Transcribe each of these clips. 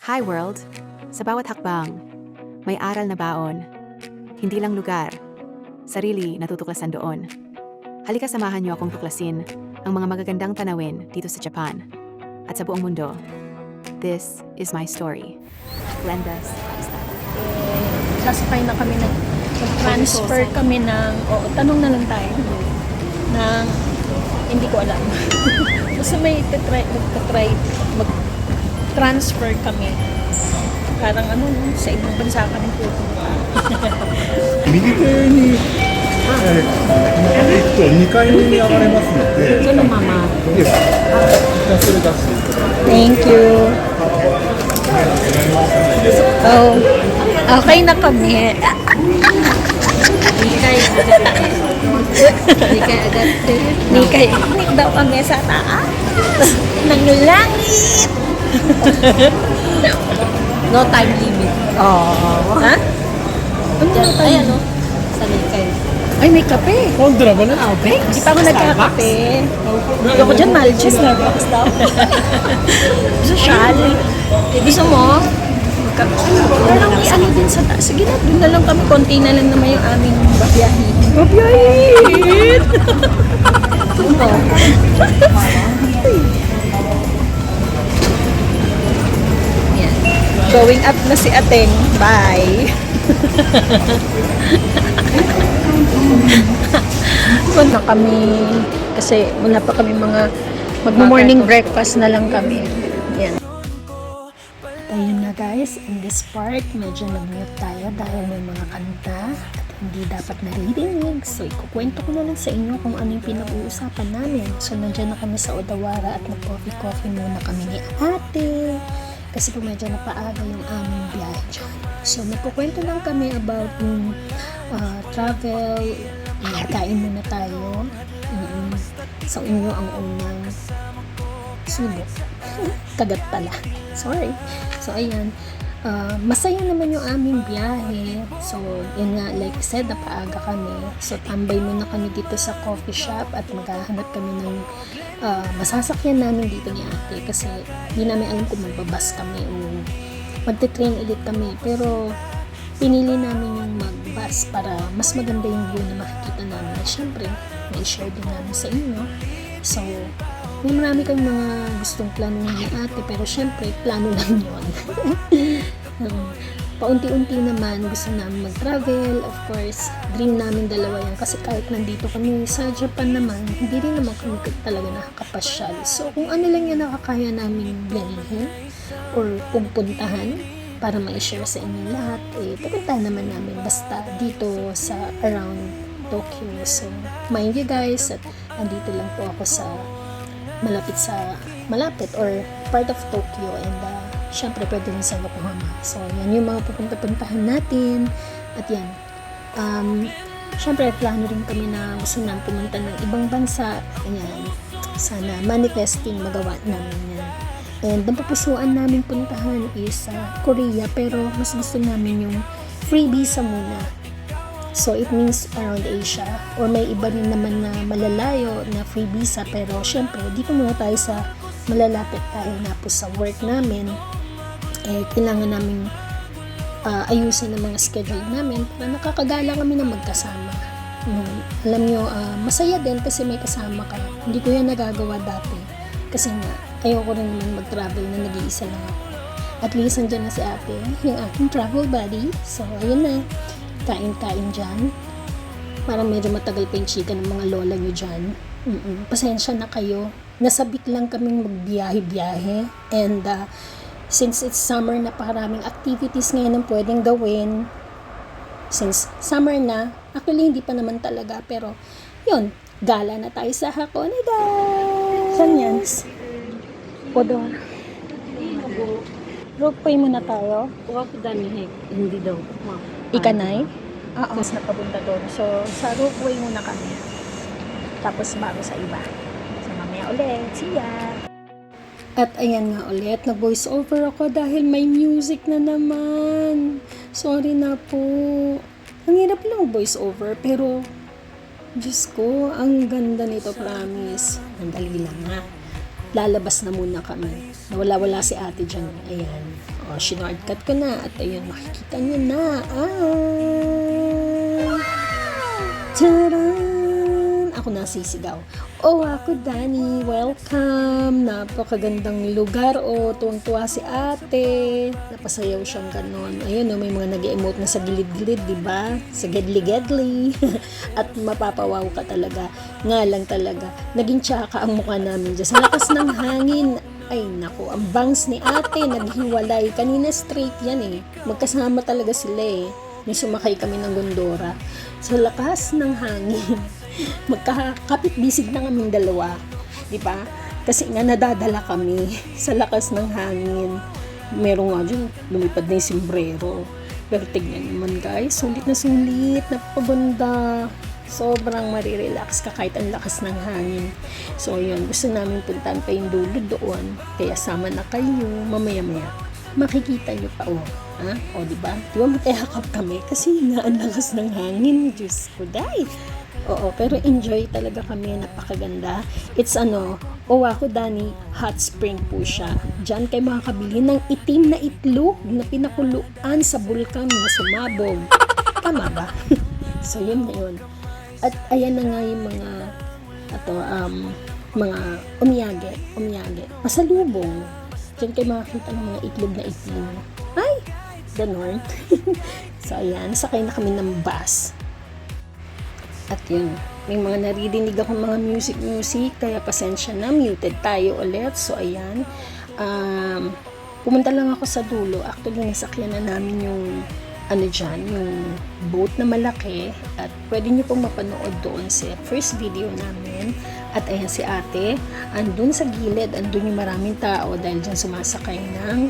Hi world! Sa bawat hakbang, may aral na baon. Hindi lang lugar, sarili natutuklasan doon. Halika samahan niyo akong tuklasin ang mga magagandang tanawin dito sa Japan at sa buong mundo. This is my story. Glenda's Lifestyle. Sasakay na kami nag-transfer kami ng, tanong na lang tayo, ng, hindi ko alam. Basta may mag-transfer kami. Parang sa ibang bansa kami pupunta. 右手に、2階に上がれますので、そのまま。いいですか？じゃあそれ出していただいて。 Thank you. Oh, okay na kami. Nikay daw kami sa taas ng langit. No time limit. Oh. Ha? Ay, ano? Sa Nikay. Ay, may kape.本当だもんね。 Oh, Hindi pa ako nagkakape. Ayoko dyan, Malchus. Starbucks daw. Gusto siya. Gusto mo? Parang may ano din sa taas. Sige na, doon na lang kami. Konti na lang naman yung aming babiyahin. Babiyahin! Yan. Going up na si Ateng. Bye! Punta kami kasi wala pa kami mga magmo-morning breakfast na lang kami. Yan. Ayun na guys, in this part, medyo nag-mute tayo dahil may mga kanta at hindi dapat naririnig. So, ikukwento ko na lang sa inyo kung ano yung pinag-uusapan namin. So, nandiyan na kami sa Odawara at nag-coffee-coffee muna kami ni ate. Kasi po medyo napaaga yung aming biyahe dyan. So, nagkukwento lang kami about yung travel. Kain muna tayo. Sa inyo ang unang subo. Kagat pala. Sorry. So, ayan. Masaya naman yung aming biyahe. So, yun nga, like I said, napaaga kami. So, tambay muna kami dito sa coffee shop at maghahanap kami ng masasakyan namin dito ni ate. Kasi, hindi namin alam kung magbabas kami o magte-train ulit kami. Pero, pinili namin yung mag-bus para mas maganda yung view na makikita namin. At syempre, may share din namin sa inyo. So, may marami kang mga gustong plano ni ate, pero syempre, plano lang yun. Paunti-unti naman, gusto namin mag-travel. Of course, dream namin dalawa yan. Kasi kahit nandito kami sa Japan naman, hindi rin naman kami talaga nakakapasyal. So, kung ano lang yan nakakaya namin bilhin or pupuntahan para ma-share sa inyo lahat, pupuntahan naman namin basta dito sa around Tokyo. So, mind you guys, at andito lang po ako sa malapit or part of Tokyo, and syempre pwede rin sa Yokohama. So, yan yung mga pupunta-puntahan natin. At yan, syempre plano rin kami na gusto namin pumunta ng ibang bansa. Ayan, sana manifesting magawa namin yan. And ang papusuan namin puntahan is Korea, pero mas gusto namin yung free visa muna. So, it means around Asia. Or may iba rin naman na malalayo na free visa. Pero, syempre, dito muna tayo sa malalapit dahil nga po sa work namin. Kailangan namin ayusin ang mga schedule namin para nakakagala kami na magkasama. Alam nyo, masaya din kasi may kasama ka. Hindi ko yan nagagawa dati. Kasi nga, ayoko rin naman mag-travel na nag-iisa lang ako. At least, andyan na si ate, yung aking travel buddy. So, ayun na. Kain-kain dyan. Parang medyo matagal pa yung chika ng mga lola nyo dyan. Pasensya na kayo. Nasabik lang kaming magbiyahe-biyahe. And since it's summer, napakaraming activities ngayon ang pwedeng gawin. Since summer na, actually hindi pa naman talaga. Pero yun, gala na tayo sa Hakone, guys! Saan yan? Odawara. Rope muna tayo. Hindi daw. Ikanay? Oo. Tapos napapunta doon. So, sa ropeway muna kami. Tapos bago sa iba. So, mamaya ulit. See ya! At ayan nga ulit, nag-voice over ako dahil may music na naman. Sorry na po. Ang hirap lang voice over, pero Diyos ko, ang ganda nito, promise. Ang dali lang ha. lalabas na muna kami. Nawala-wala si ate dyan. Ayan. O, shortcut ko na. At ayun, makikita niyo na. Tadaan! Ako nasisigaw. Oh, ako Dani. Welcome. Napakagandang lugar. O, tuwang-tuwa si ate. Napasayaw siyang ganon. Ayun, may mga nag-emote na sa gilid-gilid, diba? Sa gedli-gedli. At mapapawaw ka talaga. Nga lang talaga. Naging tsaka ang mukha namin dyan. Sa lakas ng hangin. Ay, naku. Ang bangs ni ate. Naghiwalay. Kanina straight yan eh. Magkasama talaga sila eh. May sumakay kami ng gondora. Sa lakas ng hangin. Magkakapit-bisig na kaming dalawa. Diba? Kasi nga nadadala kami sa lakas ng hangin. Meron nga dyan, lumipad na yung sombrero. Pero tignan naman guys, sulit na sulit, napaganda. Sobrang marirelax ka kahit ang lakas ng hangin. So yun, gusto namin puntahan pa yung dulo doon. Kaya sama na kayo, mamaya-maya. Makikita nyo pa, oh. Ha? O, diba? Diba matayakap kami? Kasi nga ang lakas ng hangin. Diyos ko, day. Oo, pero enjoy talaga kami, napakaganda. It's Owako Dani Hot Spring po siya. Diyan kayo makakabili ng itim na itlog na pinakuluan sa bulkan na sumabog. Tama ba? So, yun na yun. At ayan na nga yung mga umiyage. Pasalubong. Diyan kayo makakita ng mga itlog na itim. Ay! Ganon. So, ayan. Sakay na kami ng bus. At yun, may mga naririnig akong mga music, kaya pasensya na, muted tayo ulit. So, ayan. Pumunta lang ako sa dulo. Actually, nasakyan na namin yung yung boat na malaki. At pwede nyo pong mapanood doon sa first video namin. At ayan si ate. Andun sa gilid, andun yung maraming tao dahil dyan sumasakay ng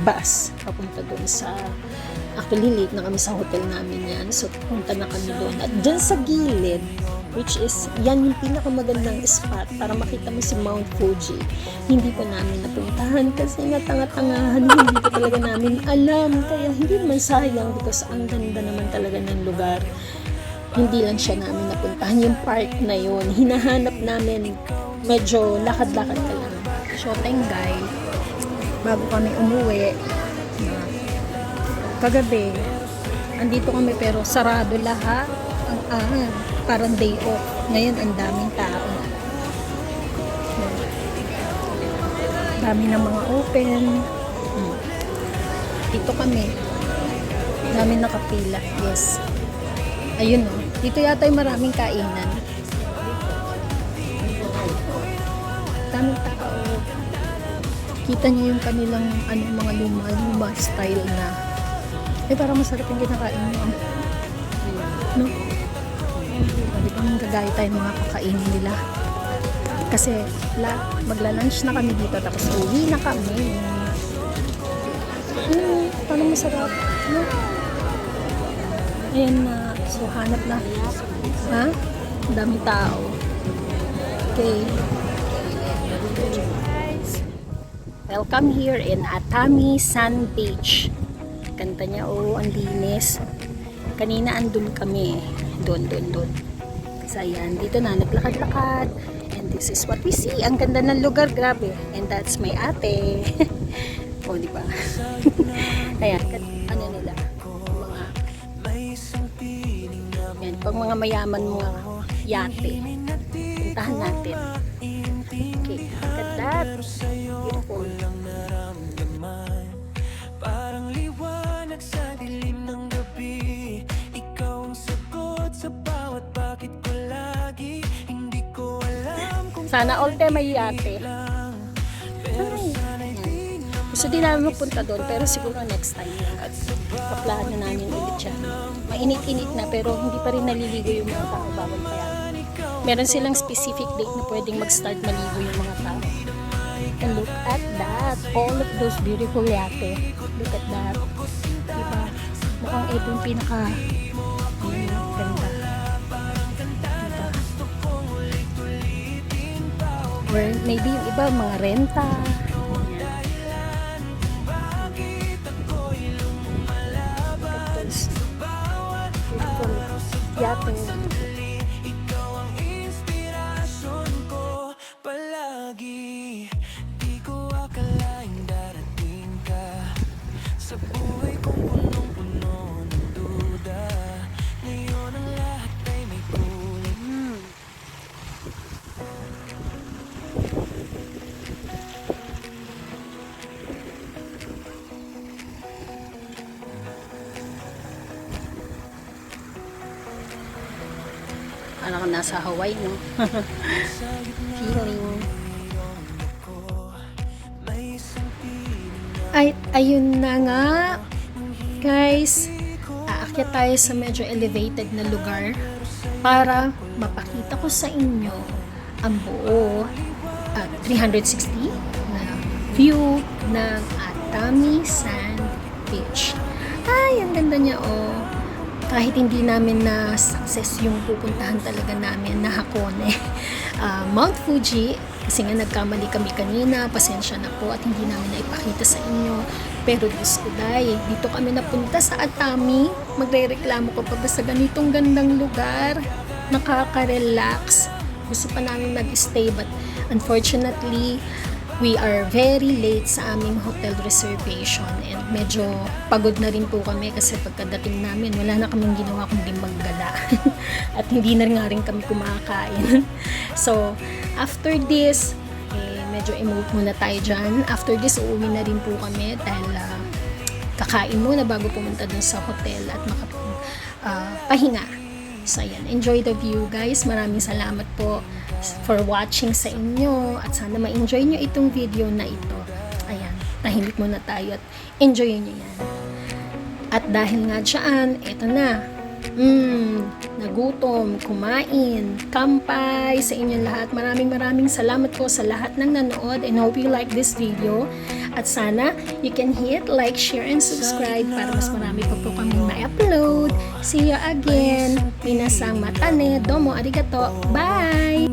bus. Papunta doon sa actually, late na kami sa hotel namin yan. So, punta na kami doon. At dyan sa gilid, which is, yan yung pinakamagandang spot para makita mo si Mount Fuji. Hindi po namin napuntahan kasi nga tanga-tangahan. Hindi po talaga namin alam. Kaya hindi naman sayang because ang ganda naman talaga ng lugar. Hindi lang siya namin napuntahan. Yung park na yun, hinahanap namin medyo lakad-lakad ka lang. Shoteng guy, bago kami umuwi, kagabi, andito kami pero sarado lahat. Parang day off. Ngayon, ang daming tao. Dami ng mga open. Dito kami. Dami nakapila. Yes. Ayun o. Dito yata yung maraming kainan. Daming tao. Kita niyo yung kanilang mga luma style na parang masarap yung kinakain mo. No? Di ba magagaya tayo mga kakainin nila? Kasi magla-lunch na kami dito tapos uwi na kami. Paano masarap? No? Ayan na. So, hanap na. Ha? Ang dami tao. Okay. Welcome here in Atami Sun Beach. Ganda niya, ang linis. Kanina andun kami. Doon. So, ayan, dito na, naglakad-lakad. And this is what we see. Ang ganda ng lugar, grabe. And that's my ate. O, diba? Ayan, nila. Ayan, pag mga mayaman mga yate. Puntahan natin. Okay, look at that. Beautiful. Parang liwanag sa dilim ng gabi. Ikaw ang sagot sa bawat bakit ko lagi. Hindi ko alam kung sana all time may yate. Gusto din namin magpunta doon pero siguro next time. Paplano namin ulit siya. Mainit-init na pero hindi pa rin naliligo yung mga tao bawal pa yan. Meron silang specific date na pwedeng mag-start maligo yung mga tao. And look at that. All of those beautiful yate. Look at that. Diba? Mukhang ito yung pinaka ganda. Diba? Or maybe yung iba, mga renta. Beautiful yate. ikaw ang inspirasyon ko palagi. Parang nasa Hawaii, no? Feeling. Ay, ayun na nga. Guys, aakyat tayo sa medyo elevated na lugar para mapakita ko sa inyo ang buo 360 na view ng Atami Sand Beach. Ay, ang ganda niya, oh. Kahit hindi namin na success yung pupuntahan talaga namin na Hakone, Mount Fuji, kasi nga nagkamali kami kanina, pasensya na po at hindi namin naipakita sa inyo. Pero Diyos ko dahil, dito kami napunta sa Atami, magre-reklamo ko pa ba sa ganitong gandang lugar? Nakaka-relax. Gusto pa namin mag-stay but unfortunately, we are very late sa aming hotel reservation and medyo pagod na rin po kami kasi pagkadating namin wala na kaming ginawa kundi maggala at hindi na nga rin kami kumakain. So after this medyo emote muna tayo dyan. After this uuwi na rin po kami dahil kakain muna bago pumunta dun sa hotel at pahinga. So ayan, enjoy the view guys. Maraming salamat po for watching sa inyo at sana ma-enjoy nyo itong video na ito. Ayan, tahimik muna tayo at enjoy nyo yan. At dahil nga dyan, eto na. Nagutom, kumain, kampay sa inyong lahat. Maraming salamat po sa lahat ng nanood and hope you like this video. At sana you can hit like, share, and subscribe para mas marami pa po kaming ma-upload. See you again. Minasang matane. Domo arigato. Bye!